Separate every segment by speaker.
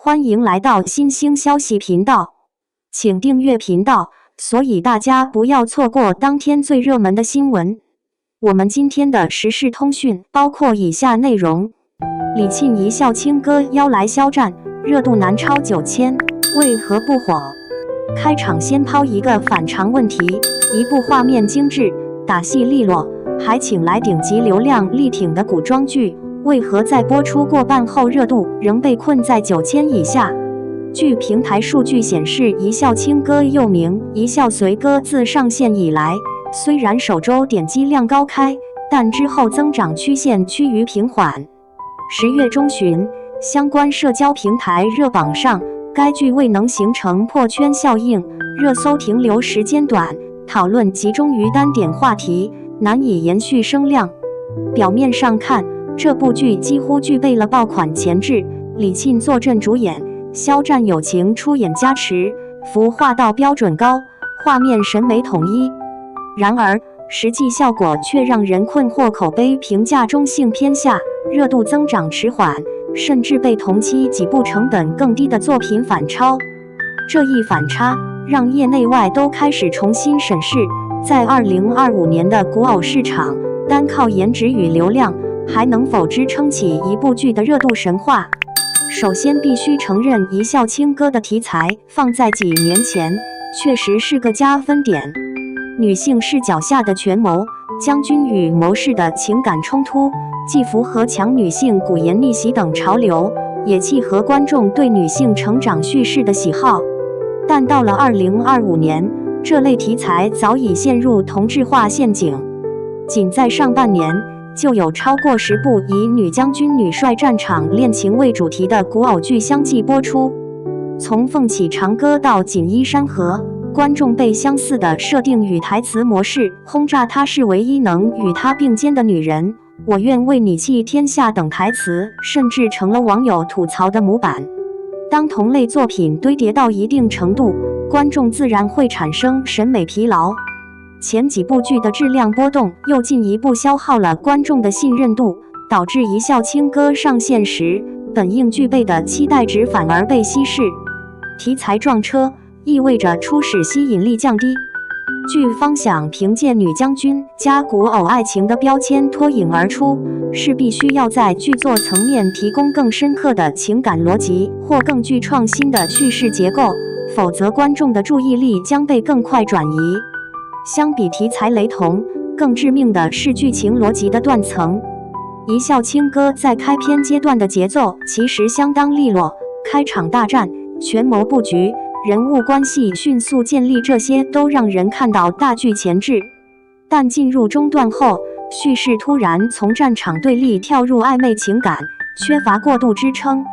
Speaker 1: 欢迎来到新兴消息频道，请订阅频道，所以大家不要错过当天最热门的新闻。我们今天的时事通讯包括以下内容：李沁一笑亲哥邀来肖战，热度难超9000，为何不火？开场先抛一个反常问题：一部画面精致、打戏利落，还请来顶级流量力挺的古装剧，为何在播出过半后热度仍被困在9000以下？据平台数据显示，一笑亲哥又名一笑随哥自上线以来，虽然首周点击量高开，但之后增长曲线趋于平缓。10月中旬，相关社交平台热榜上，该剧未能形成破圈效应，热搜停留时间短，讨论集中于单点话题，难以延续声量。表面上看，这部剧几乎具备了爆款前置，李沁坐镇主演，肖战友情出演加持，服化道标准高，画面审美统一。然而，实际效果却让人困惑，口碑评价中性偏下，热度增长迟缓，甚至被同期几部成本更低的作品反超。这一反差让业内外都开始重新审视，在2025年的古偶市场，单靠颜值与流量还能否支撑起一部剧的热度神话？首先必须承认，一笑亲哥的题材放在几年前确实是个加分点。女性视角下的权谋、将军与谋士的情感冲突，既符合强女性古言逆袭等潮流，也契合观众对女性成长叙事的喜好。但到了2025年，这类题材早已陷入同质化陷阱。仅在上半年，就有超过10部以女将军、女帅战场恋情为主题的古偶剧相继播出。从凤起长歌到锦衣山河，观众被相似的设定与台词模式轰炸，她是唯一能与她并肩的女人，我愿为你弃天下等台词，甚至成了网友吐槽的模板。当同类作品堆叠到一定程度，观众自然会产生审美疲劳。前几部剧的质量波动又进一步消耗了观众的信任度，导致一笑亲哥上线时本应具备的期待值反而被稀释。题材撞车意味着初始吸引力降低，剧方想凭借女将军加古偶爱情的标签脱颖而出，势必需要在剧作层面提供更深刻的情感逻辑或更具创新的叙事结构，否则观众的注意力将被更快转移。相比题材雷同，更致命的是剧情逻辑的断层。一笑亲哥在开篇阶段的节奏其实相当利落，开场大战、权谋布局、人物关系迅速建立，这些都让人看到大剧前置。但进入中段后，叙事突然从战场对立跳入暧昧情感，缺乏过渡支撑。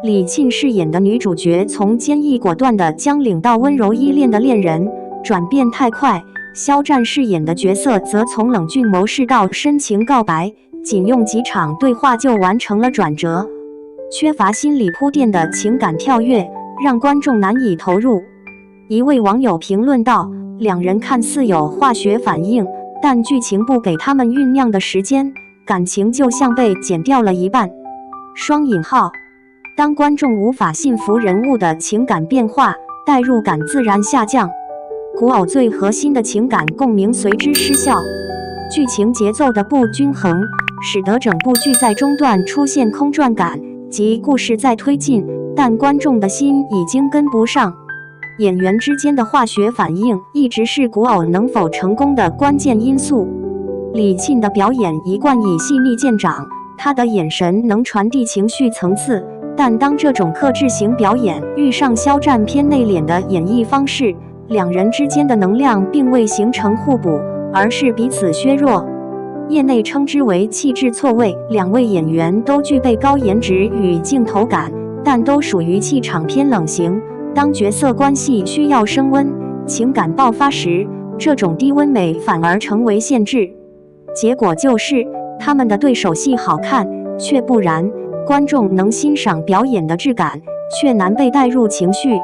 Speaker 1: 李沁饰演的女主角从坚毅果断的将领到温柔依恋的恋人，转变太快。肖战饰演的角色则从冷峻谋士到深情告白，仅用几场对话就完成了转折。缺乏心理铺垫的情感跳跃，让观众难以投入。一位网友评论道：两人看似有化学反应，但剧情不给他们酝酿的时间，感情就像被剪掉了一半。双引号，当观众无法信服人物的情感变化，代入感自然下降。古偶最核心的情感共鸣随之失效，剧情节奏的不均衡，使得整部剧在中段出现空转感，即故事在推进，但观众的心已经跟不上。演员之间的化学反应一直是古偶能否成功的关键因素。李沁的表演一贯以细腻见长，她的眼神能传递情绪层次，但当这种克制型表演遇上肖战偏内敛的演绎方式，两人之间的能量并未形成互补，而是彼此削弱。业内称之为气质错位，两位演员都具备高颜值与镜头感，但都属于气场偏冷型。当角色关系需要升温、情感爆发时，这种低温美反而成为限制。结果就是他们的对手戏好看，却不然，观众能欣赏表演的质感，却难被带入情绪。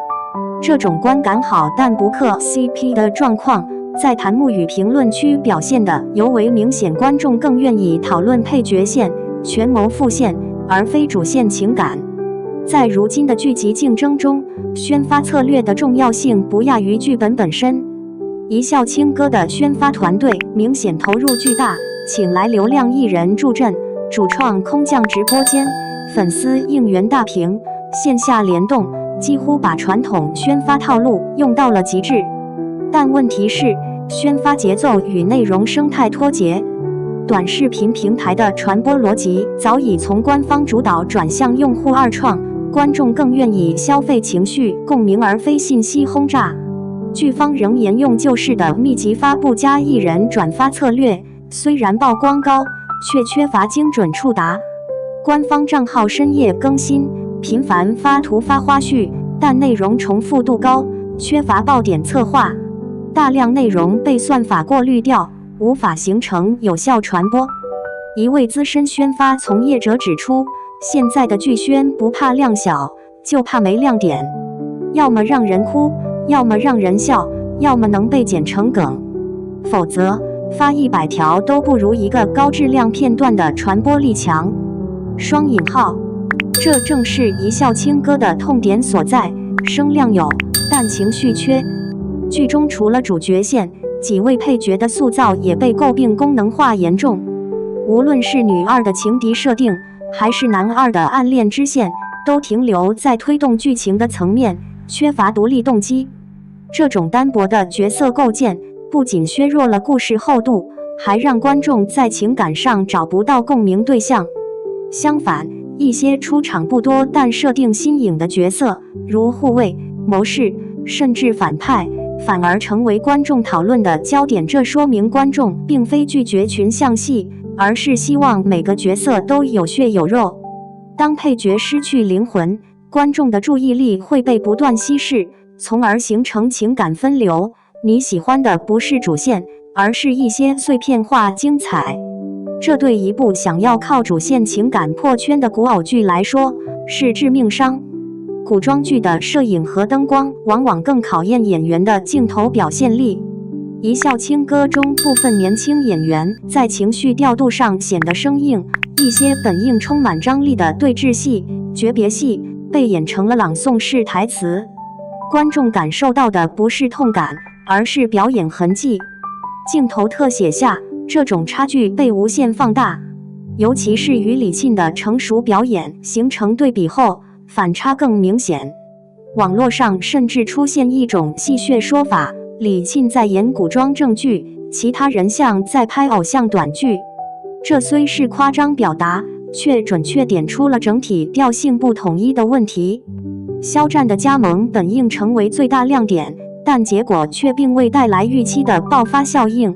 Speaker 1: 这种观感好但不磕 CP 的状况，在弹幕与评论区表现得尤为明显，观众更愿意讨论配角线、权谋副线，而非主线情感。在如今的剧集竞争中，宣发策略的重要性不亚于剧本本身。一笑倾歌的宣发团队明显投入巨大，请来流量艺人助阵，主创空降直播间，粉丝应援大屏，线下联动，几乎把传统宣发套路用到了极致。但问题是，宣发节奏与内容生态脱节。短视频平台的传播逻辑早已从官方主导转向用户二创，观众更愿意消费情绪共鸣而非信息轰炸。剧方仍沿用旧式的密集发布加艺人转发策略，虽然曝光高，却缺乏精准触达。官方账号深夜更新，频繁发图发花絮，但内容重复度高，缺乏爆点策划，大量内容被算法过滤掉，无法形成有效传播。一位资深宣发从业者指出，现在的剧宣不怕量小，就怕没亮点，要么让人哭，要么让人笑，要么能被剪成梗，否则发100条都不如一个高质量片段的传播力强。双引号，这正是一笑倾歌的痛点所在，声量有，但情绪缺。剧中除了主角线，几位配角的塑造也被诟病功能化严重，无论是女二的情敌设定，还是男二的暗恋支线，都停留在推动剧情的层面，缺乏独立动机。这种单薄的角色构建，不仅削弱了故事厚度，还让观众在情感上找不到共鸣对象。相反，一些出场不多但设定新颖的角色，如护卫、谋士，甚至反派，反而成为观众讨论的焦点。这说明观众并非拒绝群像戏，而是希望每个角色都有血有肉。当配角失去灵魂，观众的注意力会被不断稀释，从而形成情感分流。你喜欢的不是主线，而是一些碎片化精彩。这对一部想要靠主线情感破圈的古偶剧来说是致命伤。古装剧的摄影和灯光往往更考验演员的镜头表现力。一笑倾歌中部分年轻演员在情绪调度上显得生硬，一些本应充满张力的对峙戏、诀别戏被演成了朗诵式台词。观众感受到的不是痛感，而是表演痕迹。镜头特写下，这种差距被无限放大，尤其是与李沁的成熟表演形成对比后，反差更明显。网络上甚至出现一种戏谑说法，李沁在演古装正剧，其他人像在拍偶像短剧。这虽是夸张表达，却准确点出了整体调性不统一的问题。肖战的加盟本应成为最大亮点，但结果却并未带来预期的爆发效应。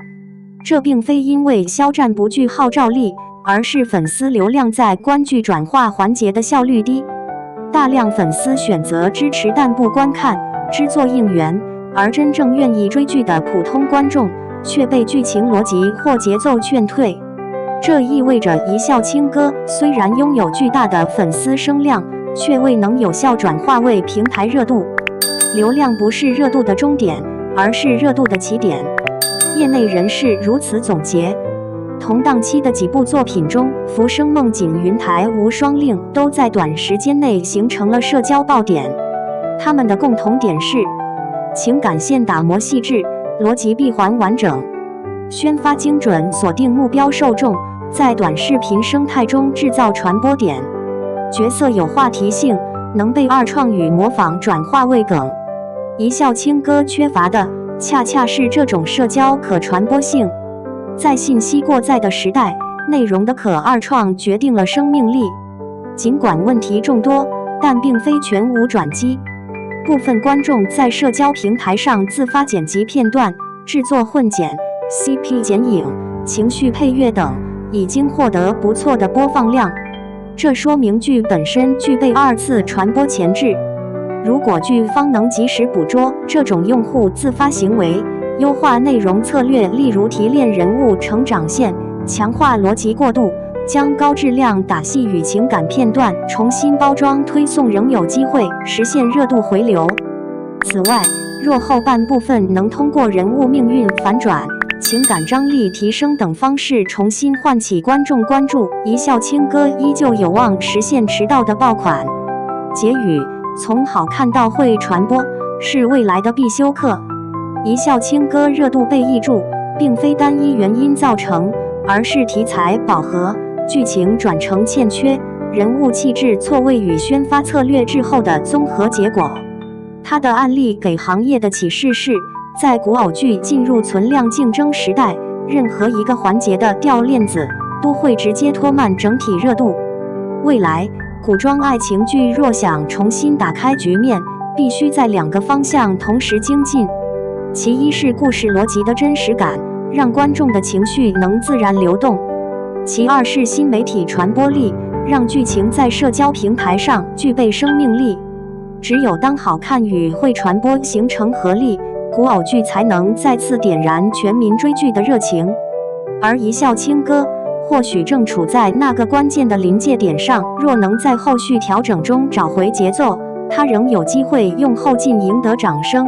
Speaker 1: 这并非因为肖战不具号召力，而是粉丝流量在观剧转化环节的效率低。大量粉丝选择支持但不观看，只做应援，而真正愿意追剧的普通观众却被剧情逻辑或节奏劝退。这意味着一笑倾歌虽然拥有巨大的粉丝声量，却未能有效转化为平台热度。流量不是热度的终点，而是热度的起点。业内人士如此总结。同档期的几部作品中，《浮生梦》《锦云台》《无双令》都在短时间内形成了社交爆点。它们的共同点是情感线打磨细致，逻辑闭环完整，宣发精准，锁定目标受众，在短视频生态中制造传播点。角色有话题性，能被二创与模仿转化为梗。一笑倾歌缺乏的恰恰是这种社交可传播性。在信息过载的时代，内容的可二创决定了生命力。尽管问题众多，但并非全无转机。部分观众在社交平台上自发剪辑片段，制作混剪、CP 剪影、情绪配乐等，已经获得不错的播放量。这说明剧本身具备二次传播潜质。如果剧方能及时捕捉这种用户自发行为，优化内容策略，例如提炼人物成长线，强化逻辑过渡，将高质量打戏与情感片段重新包装推送，仍有机会实现热度回流。此外，若后半部分能通过人物命运反转、情感张力提升等方式重新唤起观众关注，一笑倾歌依旧有望实现迟到的爆款。结语：从好看到会传播，是未来的必修课。一笑倾歌热度被易注，并非单一原因造成，而是题材饱和、剧情转成欠缺、人物气质错位与宣发策略滞后的综合结果。他的案例给行业的启示是，在古偶剧进入存量竞争时代，任何一个环节的掉链子都会直接拖慢整体热度。未来，古装爱情剧若想重新打开局面，必须在2个方向同时精进。其一是故事逻辑的真实感，让观众的情绪能自然流动；其二是新媒体传播力，让剧情在社交平台上具备生命力。只有当好看与会传播形成合力，古偶剧才能再次点燃全民追剧的热情。而一笑倾歌或许正处在那个关键的临界点上，若能在后续调整中找回节奏，它仍有机会用后劲赢得掌声。